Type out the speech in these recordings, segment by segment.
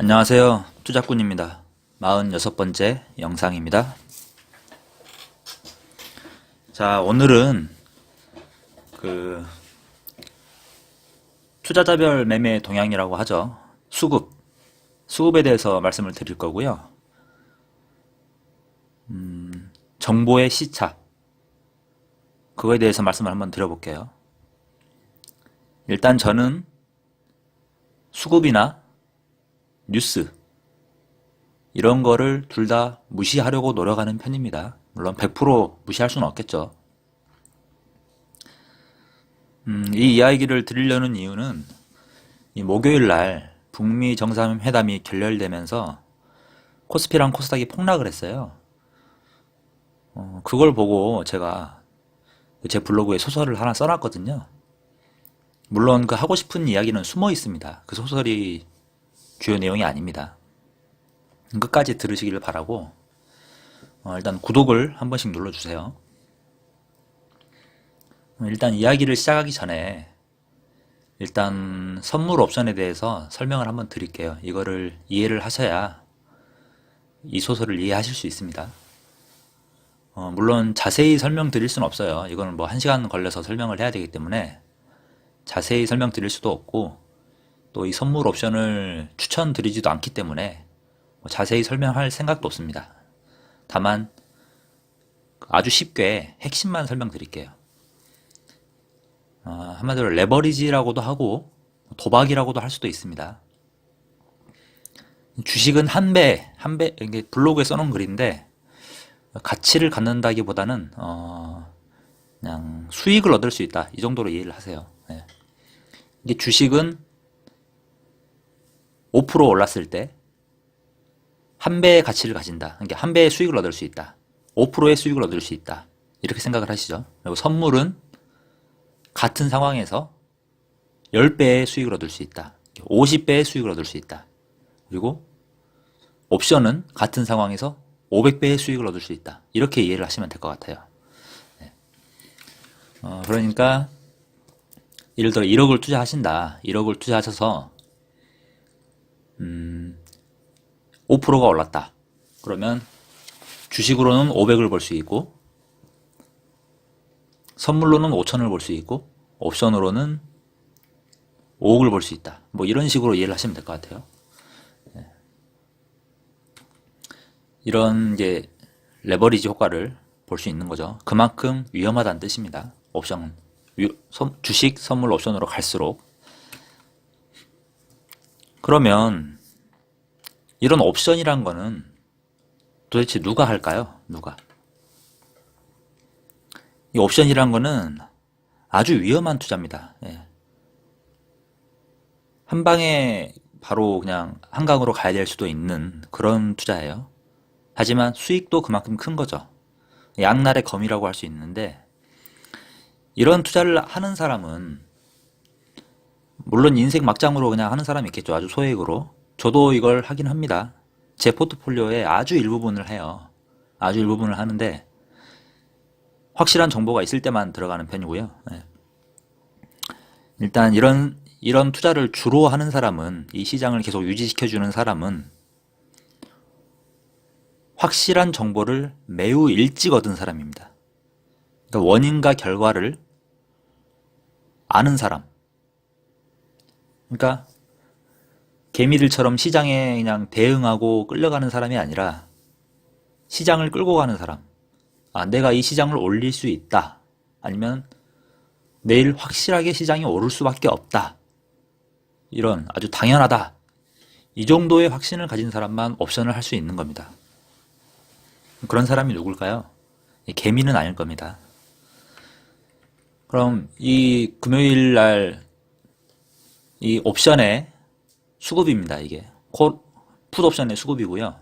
안녕하세요. 투자꾼입니다. 46번째 영상입니다. 자, 오늘은 투자자별 매매 동향이라고 하죠. 수급에 대해서 말씀을 드릴 거고요. 정보의 시차, 그거에 대해서 말씀을 한번 드려볼게요. 일단 저는 수급이나 뉴스 이런 거를 둘 다 무시하려고 노력하는 편입니다. 물론 100% 무시할 수는 없겠죠. 이 이야기를 드리려는 이유는 이 목요일 날 북미 정상회담이 결렬되면서 코스피랑 코스닥이 폭락을 했어요. 그걸 보고 제가 제 블로그에 소설을 하나 써놨거든요. 물론 그 하고 싶은 이야기는 숨어 있습니다. 그 소설이 주요 내용이 아닙니다. 끝까지 들으시기를 바라고 일단 구독을 한 번씩 눌러주세요. 일단 이야기를 시작하기 전에 일단 선물 옵션에 대해서 설명을 한번 드릴게요. 이거를 이해를 하셔야 이 소설을 이해하실 수 있습니다. 물론 자세히 설명드릴 수는 없어요. 이거는 뭐 1시간 걸려서 설명을 해야 되기 때문에 자세히 설명드릴 수도 없고 또 이 선물 옵션을 추천드리지도 않기 때문에 뭐 자세히 설명할 생각도 없습니다. 다만 아주 쉽게 핵심만 설명드릴게요. 한마디로 레버리지라고도 하고 도박이라고도 할 수도 있습니다. 주식은 한 배, 이게 블로그에 써놓은 글인데 가치를 갖는다기보다는 그냥 수익을 얻을 수 있다, 이 정도로 이해를 하세요. 네. 이게 주식은 5% 올랐을 때 한 배의 가치를 가진다. 그러니까 한 배의 수익을 얻을 수 있다. 5%의 수익을 얻을 수 있다. 이렇게 생각을 하시죠. 그리고 선물은 같은 상황에서 10배의 수익을 얻을 수 있다. 50배의 수익을 얻을 수 있다. 그리고 옵션은 같은 상황에서 500배의 수익을 얻을 수 있다. 이렇게 이해를 하시면 될 것 같아요. 네. 그러니까 예를 들어 1억을 투자하신다. 1억을 투자하셔서 5%가 올랐다. 그러면 주식으로는 500을 벌 수 있고 선물로는 5천을 벌 수 있고 옵션으로는 5억을 벌 수 있다. 뭐 이런 식으로 이해를 하시면 될 것 같아요. 네. 이런 이제 레버리지 효과를 볼 수 있는 거죠. 그만큼 위험하다는 뜻입니다. 주식, 선물, 옵션으로 갈수록. 그러면 이런 옵션이란 거는 도대체 누가 할까요? 누가? 이 옵션이란 거는 아주 위험한 투자입니다. 예. 한 방에 바로 그냥 한강으로 가야 될 수도 있는 그런 투자예요. 하지만 수익도 그만큼 큰 거죠. 양날의 검이라고 할 수 있는데 이런 투자를 하는 사람은 물론 인생 막장으로 그냥 하는 사람이 있겠죠. 아주 소액으로. 저도 이걸 하긴 합니다. 제 포트폴리오의 아주 일부분을 해요. 아주 일부분을 하는데 확실한 정보가 있을 때만 들어가는 편이고요. 네. 일단 이런 투자를 주로 하는 사람은, 이 시장을 계속 유지시켜주는 사람은 확실한 정보를 매우 일찍 얻은 사람입니다. 그러니까 원인과 결과를 아는 사람. 그러니까 개미들처럼 시장에 그냥 대응하고 끌려가는 사람이 아니라 시장을 끌고 가는 사람. 내가 이 시장을 올릴 수 있다. 아니면 내일 확실하게 시장이 오를 수밖에 없다. 이런 아주 당연하다. 이 정도의 확신을 가진 사람만 옵션을 할 수 있는 겁니다. 그런 사람이 누굴까요? 개미는 아닐 겁니다. 그럼 이 금요일 날 이 옵션의 수급입니다. 이게 풋 옵션의 수급이고요.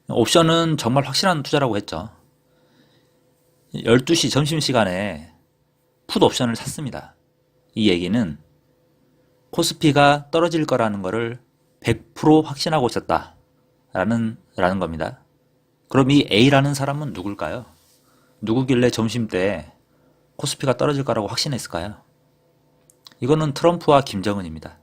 옵션은 정말 확실한 투자라고 했죠. 12시 점심시간에 풋 옵션을 샀습니다. 이 얘기는 코스피가 떨어질 거라는 거를 100% 확신하고 있었다 라는 겁니다. 그럼 이 A라는 사람은 누굴까요? 누구길래 점심때 코스피가 떨어질 거라고 확신했을까요? 이거는 트럼프와 김정은입니다.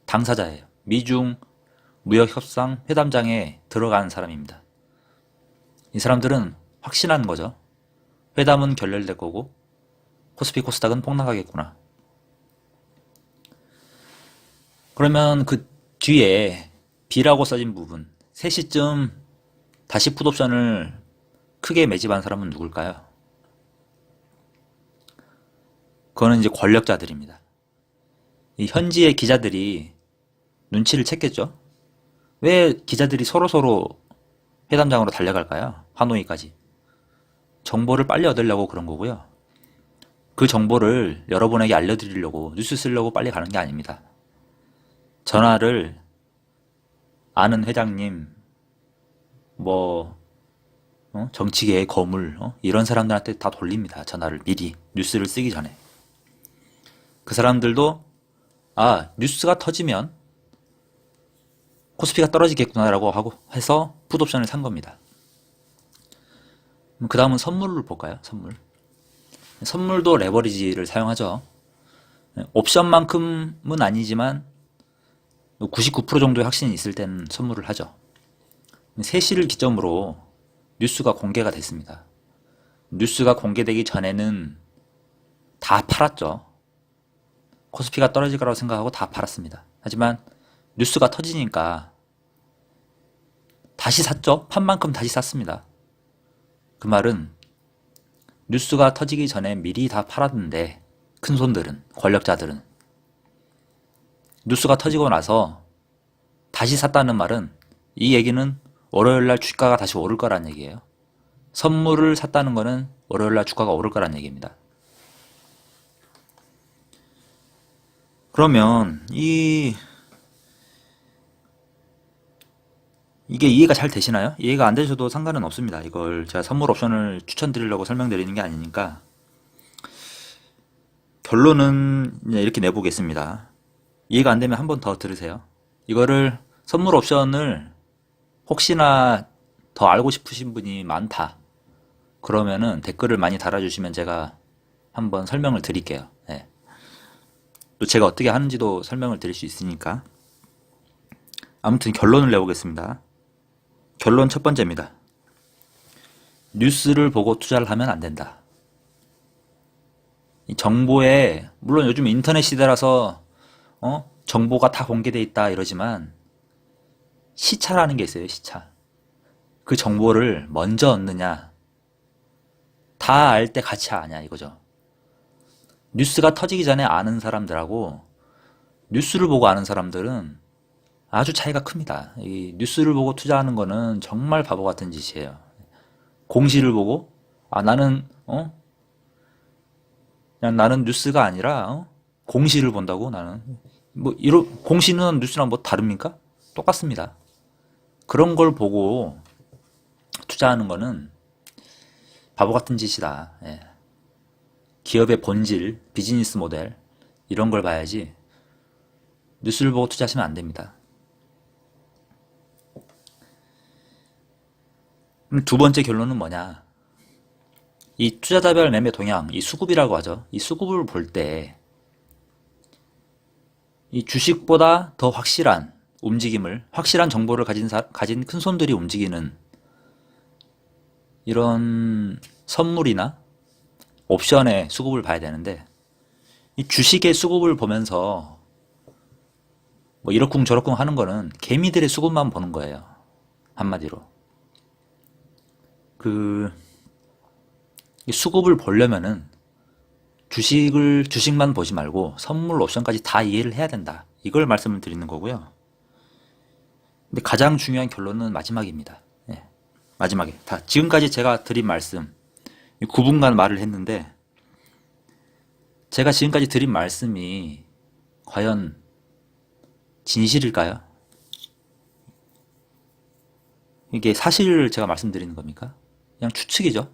당사자예요. 미중 무역협상 회담장에 들어간 사람입니다. 이 사람들은 확신하는 거죠. 회담은 결렬될 거고 코스피 코스닥은 폭락하겠구나. 그러면 그 뒤에 B라고 써진 부분 3시쯤 다시 풋옵션을 크게 매집한 사람은 누굴까요? 그거는 이제 권력자들입니다. 이 현지의 기자들이 눈치를 챘겠죠? 왜 기자들이 서로서로 회담장으로 달려갈까요? 하노이까지. 정보를 빨리 얻으려고 그런 거고요. 그 정보를 여러분에게 알려드리려고 뉴스 쓰려고 빨리 가는 게 아닙니다. 전화를 아는 회장님, 뭐 정치계의 거물 이런 사람들한테 다 돌립니다. 전화를 미리 뉴스를 쓰기 전에. 그 사람들도 뉴스가 터지면 코스피가 떨어지겠구나라고 하고 해서 풋옵션을 산 겁니다. 그 다음은 선물을 볼까요? 선물도 레버리지를 사용하죠. 옵션만큼은 아니지만 99% 정도의 확신이 있을 때는 선물을 하죠. 3시를 기점으로 뉴스가 공개가 됐습니다. 뉴스가 공개되기 전에는 다 팔았죠. 코스피가 떨어질 거라고 생각하고 다 팔았습니다. 하지만 뉴스가 터지니까 다시 샀죠. 판 만큼 다시 샀습니다. 그 말은 뉴스가 터지기 전에 미리 다 팔았는데 큰손들은, 권력자들은 뉴스가 터지고 나서 다시 샀다는 말은 이 얘기는 월요일날 주가가 다시 오를 거란 얘기예요. 선물을 샀다는 거는 월요일날 주가가 오를 거란 얘기입니다. 그러면 이게 이해가 잘 되시나요? 이해가 안 되셔도 상관은 없습니다. 이걸 제가 선물 옵션을 추천드리려고 설명드리는 게 아니니까. 결론은 이렇게 내보겠습니다. 이해가 안 되면 한 번 더 들으세요. 이거를 선물 옵션을 혹시나 더 알고 싶으신 분이 많다. 그러면은 댓글을 많이 달아주시면 제가 한번 설명을 드릴게요. 네. 또 제가 어떻게 하는지도 설명을 드릴 수 있으니까. 아무튼 결론을 내보겠습니다. 결론 첫 번째입니다. 뉴스를 보고 투자를 하면 안 된다. 이 정보에 물론 요즘 인터넷 시대라서 정보가 다 공개돼 있다 이러지만 시차라는 게 있어요. 시차. 그 정보를 먼저 얻느냐 다 알 때 같이 아냐 이거죠. 뉴스가 터지기 전에 아는 사람들하고 뉴스를 보고 아는 사람들은 아주 차이가 큽니다. 이 뉴스를 보고 투자하는 거는 정말 바보 같은 짓이에요. 공시를 보고 나는 그냥 나는 뉴스가 아니라 공시를 본다고 나는 뭐 이런 공시는 뉴스랑 뭐 다릅니까? 똑같습니다. 그런 걸 보고 투자하는 거는 바보 같은 짓이다. 예. 기업의 본질, 비즈니스 모델 이런 걸 봐야지 뉴스를 보고 투자하시면 안 됩니다. 두 번째 결론은 뭐냐? 이 투자자별 매매 동향, 이 수급이라고 하죠. 이 수급을 볼 때 이 주식보다 더 확실한 움직임을, 확실한 정보를 가진 큰손들이 움직이는 이런 선물이나 옵션의 수급을 봐야 되는데 이 주식의 수급을 보면서 뭐 이러쿵 저러쿵 하는 거는 개미들의 수급만 보는 거예요. 한마디로. 이 수급을 보려면은 주식만 보지 말고 선물 옵션까지 다 이해를 해야 된다. 이걸 말씀을 드리는 거고요. 근데 가장 중요한 결론은 마지막입니다. 예, 마지막에. 지금까지 제가 드린 말씀, 9분간 말을 했는데, 제가 지금까지 드린 말씀이 과연 진실일까요? 이게 사실을 제가 말씀드리는 겁니까? 그냥 추측이죠.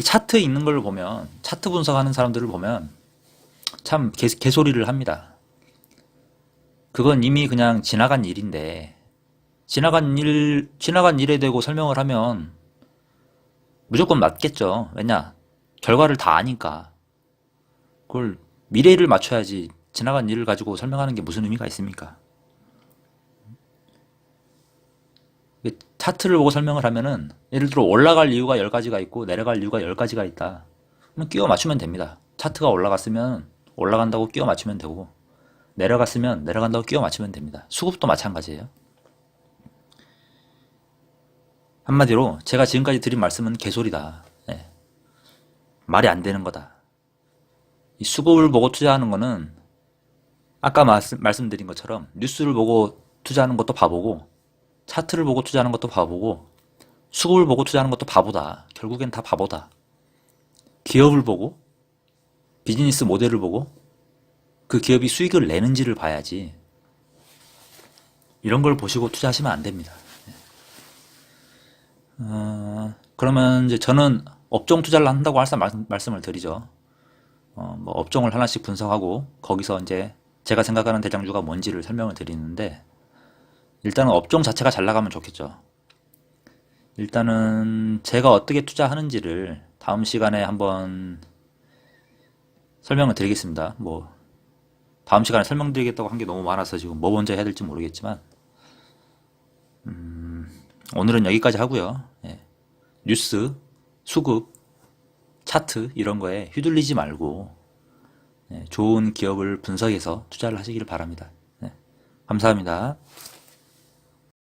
차트에 있는 걸 보면, 차트 분석하는 사람들을 보면 참 개소리를 합니다. 그건 이미 그냥 지나간 일인데 지나간 일에 대고 설명을 하면 무조건 맞겠죠. 왜냐? 결과를 다 아니까. 그걸 미래를 맞춰야지 지나간 일을 가지고 설명하는 게 무슨 의미가 있습니까? 차트를 보고 설명을 하면은 예를 들어 올라갈 이유가 10가지가 있고 내려갈 이유가 10가지가 있다. 그럼 끼워 맞추면 됩니다. 차트가 올라갔으면 올라간다고 끼워 맞추면 되고 내려갔으면 내려간다고 끼워 맞추면 됩니다. 수급도 마찬가지예요. 한마디로 제가 지금까지 드린 말씀은 개소리다. 예. 말이 안 되는 거다. 이 수급을 보고 투자하는 거는 아까 말씀드린 것처럼 뉴스를 보고 투자하는 것도 바보고 차트를 보고 투자하는 것도 바보고 수급을 보고 투자하는 것도 바보다. 결국엔 다 바보다. 기업을 보고 비즈니스 모델을 보고 그 기업이 수익을 내는지를 봐야지 이런 걸 보시고 투자하시면 안 됩니다. 그러면 이제 저는 업종 투자를 한다고 항상 말씀을 드리죠. 뭐 업종을 하나씩 분석하고 거기서 이제 제가 생각하는 대장주가 뭔지를 설명을 드리는데 일단은 업종 자체가 잘 나가면 좋겠죠. 일단은 제가 어떻게 투자하는지를 다음 시간에 한번 설명을 드리겠습니다. 뭐 다음 시간에 설명드리겠다고 한 게 너무 많아서 지금 뭐 먼저 해야 될지 모르겠지만 오늘은 여기까지 하고요. 예. 뉴스, 수급, 차트 이런 거에 휘둘리지 말고 예, 좋은 기업을 분석해서 투자를 하시길 바랍니다. 예. 감사합니다.